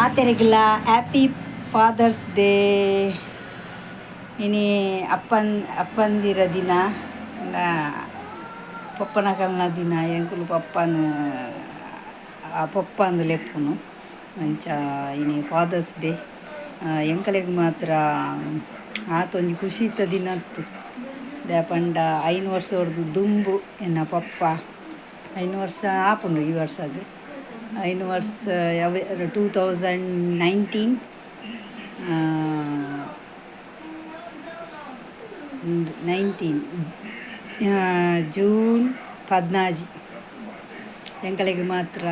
ಮಾತೆರೆಗಿಲ್ಲ happy Father's day. ಇನಿ ಅಪ್ಪಂದಿರ ದಿನ ಪಪ್ಪನ ಕಲ್ನ ದಿನ ಎಂಕುಲು ಪಪ್ಪನ ಪಪ್ಪ ಅಂದು ಲೆಪ್ಪುನು ಅಂಚ ಇನಿ ಫಾದರ್ಸ್ ಡೇ ಎಂಕಲೆಗ್ ಮಾತ್ರ ಆತೊಂಜಿ ಖುಷಿ ಇತ್ತ ದಿನ ಅತ್ತು. ಪಂಡ 5 ವರ್ಷ ಹೊಡೆದು ದುಂಬು ಎನ್ನ ಪಪ್ಪ 5 ವರ್ಷ ಆಪುಂಡು ಈ ವರ್ಷಗೆ 5 ವರ್ಷ 2019 ಜೂನ್ 14 ಎಂಕಲೆಗ್ ಮಾತ್ರ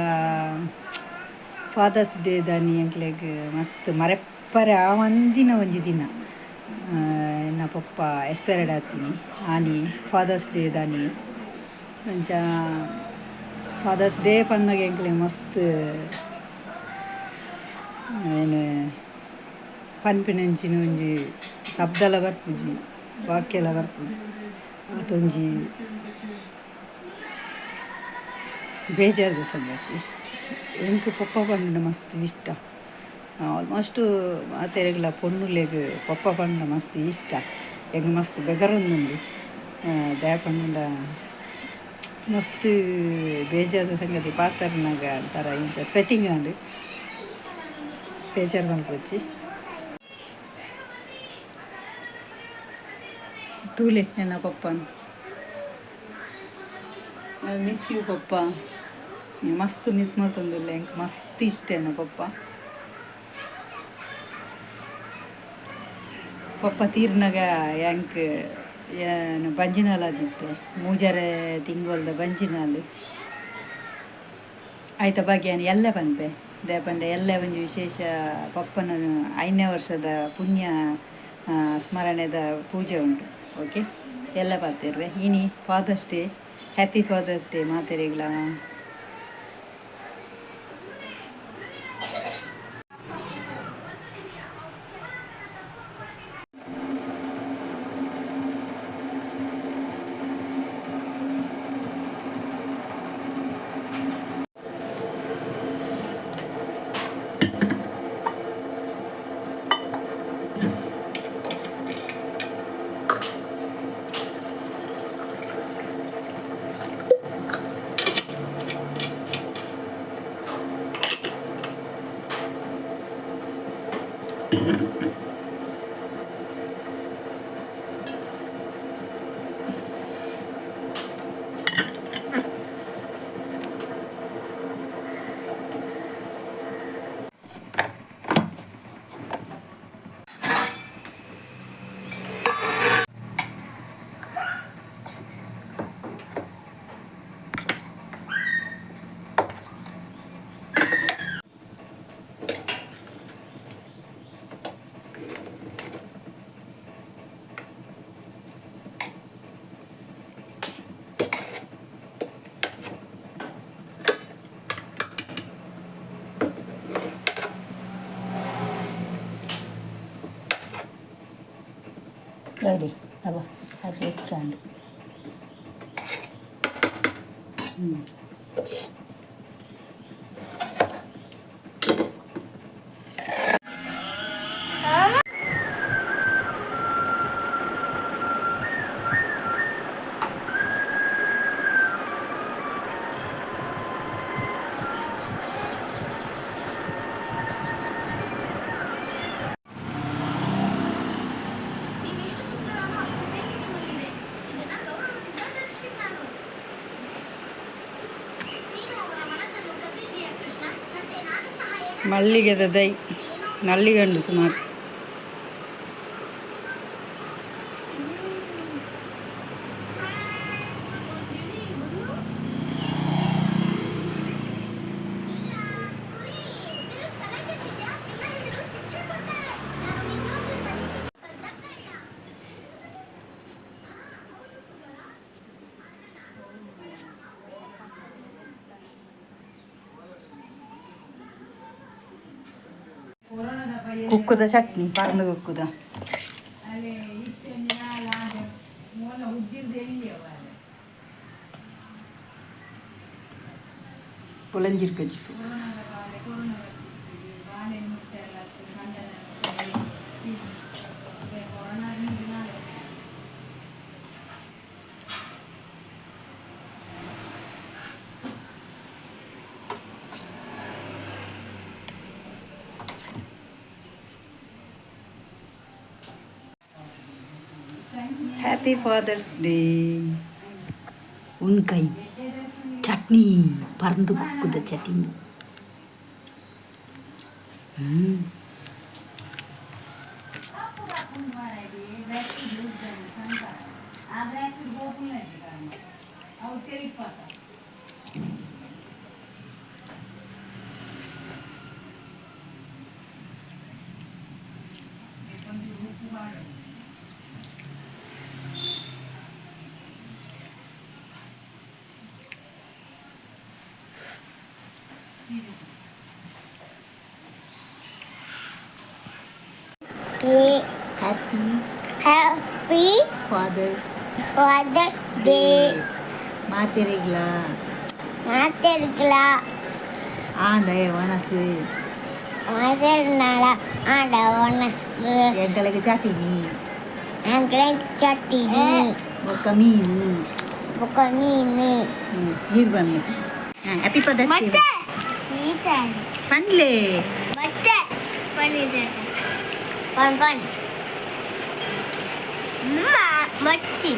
ಫಾದರ್ಸ್ ಡೇ ದಾನಿ ಎಂಕಲೆಗ್ ಮಸ್ತ್ ಮರೆಪ್ಪರೆ ಆವಂದಿನ ಒಂಜಿ ದಿನ. ಎನ್ನ ಪಪ್ಪ ಎಕ್ಸ್ಪೈರ್ಡ್ ಆತೀನಿ ಆನಿ ಫಾದರ್ಸ್ ಡೇ ದಾನಿ ಅಂಚ ಫಾದರ್ಸ್ ಡೇ ಪನ್ನಗ ಎಂಕ್ಲೆಗ್ ಮಸ್ತ್ ಏನು ಪನ್ಪಿನಂಚಿನ ಒಂಜಿ ಶಬ್ದಲ ಬರ್ಪುಜಿ ವಾಕ್ಯಲ ಬರ್ಪುಜಿ ಅದೊಂಜಿ ಬೇಜಾರದ ಸಂಗತಿ. ಎಂಕ್ ಪಪ್ಪ ಪಂಡ ಮಸ್ತ್ ಇಷ್ಟ. ಆಲ್ಮೋಸ್ಟು ಮಾತೆರೆಗ್ಲ ಪೊಣ್ಣುಲೆಗ್ ಪಪ್ಪ ಪಂಡ ಮಸ್ತ್ ಇಷ್ಟ. ಎಂಗ್ ಮಸ್ತ್ ಬೆಗರೊಂದುಂಡು ದಾಯಪಂಡ ಮಸ್ತ್ ಬೇಜಾರದ ಸಂಗತಿ ಪಾತರ್ನಾಗ ಅಂತಾರ ಇಂಚ ಸ್ವೆಟಿಂಗ್ ಆಂಡ್ ಬೇಜಾರು ಮಲ್ಪೊಚ್ಚಿ ತೂಲೆ ಎನ್ನ ಪಪ್ಪನ ಮಿಸ್ ಯು ಪಪ್ಪ. ಮಸ್ತ್ ಮಿಸ್ ಮಲ್ತೊಂದುಲ್ಲೆ ಎಂಕ್ ಮಸ್ತ್ ಇಷ್ಟ ಎನ್ನ ಪಪ್ಪ. ಪಪ್ಪ ತೀರ್ನಾಗ ಎಂಕ್ ಬಂಜಿನಾಲ್ ಆದಿತ್ತೆ ಮೂಜರೆ ತಿಂಗೊಲ್ದ ಬಂಜಿನಾಲ್ ಆಯ್ತ ಬಗ್ಗೆ ಎಲ್ಲ ಪನ್ಪೆ ದೇಪಂಡ ಎಲ್ಲ ಒಂಜಿ ವಿಶೇಷ ಪಪ್ಪನ 5ನೇ ವರ್ಷದ ಪುಣ್ಯ ಸ್ಮರಣೆದ ಪೂಜೆ ಉಂಟು. ಓಕೆ ಎಲ್ಲ ಪಾತೆರ್ವೆ ಇನಿ Father's Day happy Father's Day ಮಾತೆರೆಗ್ಲ. ರೆಡಿ ಅವ ಅದು ಹೆಚ್ಚಂಡು ಮಲ್ಲಿಗೆದ ದೈ ನಲ್ಲಿಗಂಡು ಸುಮಾರು ಕುಕ್ಕುದ ಚಟ್ನಿ ಪರ್ಂದು ಕುಕ್ಕುದ ಪುಳಂಜಿರ್ ಕಜ್ಜು ஹாப்பி ஃபாதர்ஸ் டே. உன் கை சட்னி பறந்து குக்குத சட்னி. Happy Father's Day. மாத்திரைகளா மாத்திருக்கலா ஆண்டே வணக்கு மாத்திரனால ஆண்ட ஒன்று எங்களுக்கு சட்டினி எங்களுக்கு சட்டினி ఒక மீன் ఒక மீன் நீர் பண்ணு. ஹாப்பி ஃபாதர்ஸ் டே. பண்ணலே மட்டை பண்ணிட்டு பண் மச்சி